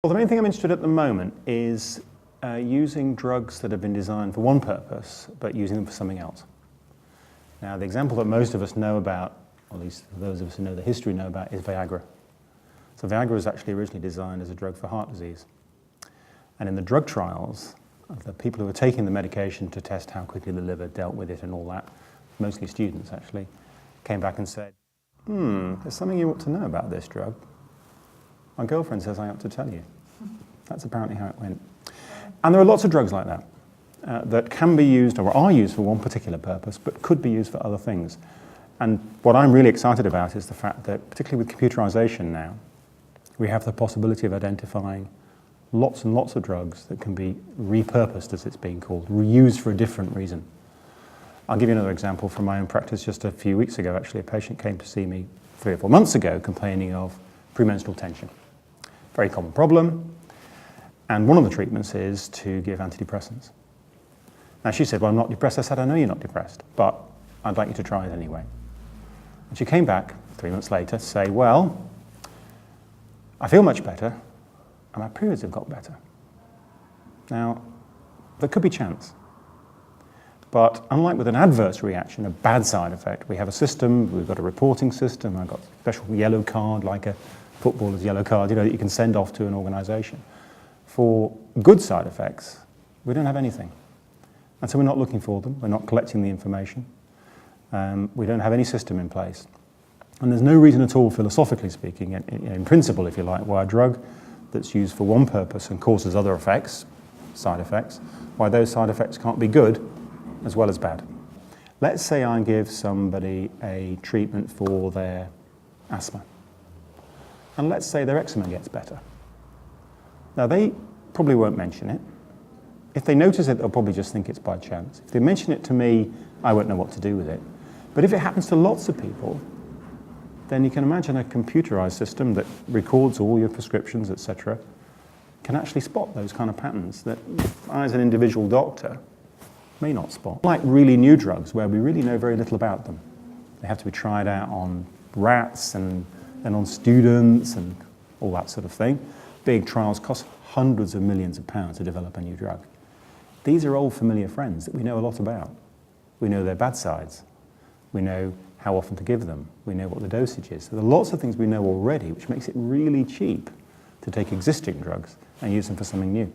Well, the main thing I'm interested in at the moment is using drugs that have been designed for one purpose, but using them for something else. Now, the example that most of us know about, or at least those of us who know the history know about, is Viagra. So Viagra was actually originally designed as a drug for heart disease. And in the drug trials, the people who were taking the medication to test how quickly the liver dealt with it and all that, mostly students actually, came back and said, there's something you ought to know about this drug. My girlfriend says I ought to tell you. That's apparently how it went. And there are lots of drugs like that that can be used or are used for one particular purpose, but could be used for other things. And what I'm really excited about is the fact that, particularly with computerization now, we have the possibility of identifying lots and lots of drugs that can be repurposed, as it's being called, reused for a different reason. I'll give you another example from my own practice. Just a few weeks ago, actually, a patient came to see me 3 or 4 months ago complaining of premenstrual tension. Very common problem. And one of the treatments is to give antidepressants. Now she said, well, I'm not depressed. I said, I know you're not depressed, but I'd like you to try it anyway. And she came back 3 months later to say, well, I feel much better, and my periods have got better. Now, there could be chance. But unlike with an adverse reaction, a bad side effect, we have a system, we've got a reporting system, I've got a special yellow card, like a footballer's yellow card, that you can send off to an organisation. For good side effects, we don't have anything. And so we're not looking for them, we're not collecting the information, we don't have any system in place. And there's no reason at all, philosophically speaking, in principle, if you like, why a drug that's used for one purpose and causes other effects, side effects, why those side effects can't be good as well as bad. Let's say I give somebody a treatment for their asthma, and let's say their eczema gets better. Now, they probably won't mention it. If they notice it, they'll probably just think it's by chance. If they mention it to me, I won't know what to do with it. But if it happens to lots of people, then you can imagine a computerized system that records all your prescriptions, etc., can actually spot those kind of patterns that I, as an individual doctor, may not spot. Like really new drugs, where we really know very little about them. They have to be tried out on rats and then on students and all that sort of thing. Big trials cost hundreds of millions of pounds to develop a new drug. These are old familiar friends that we know a lot about. We know their bad sides. We know how often to give them. We know what the dosage is. So there are lots of things we know already, which makes it really cheap to take existing drugs and use them for something new.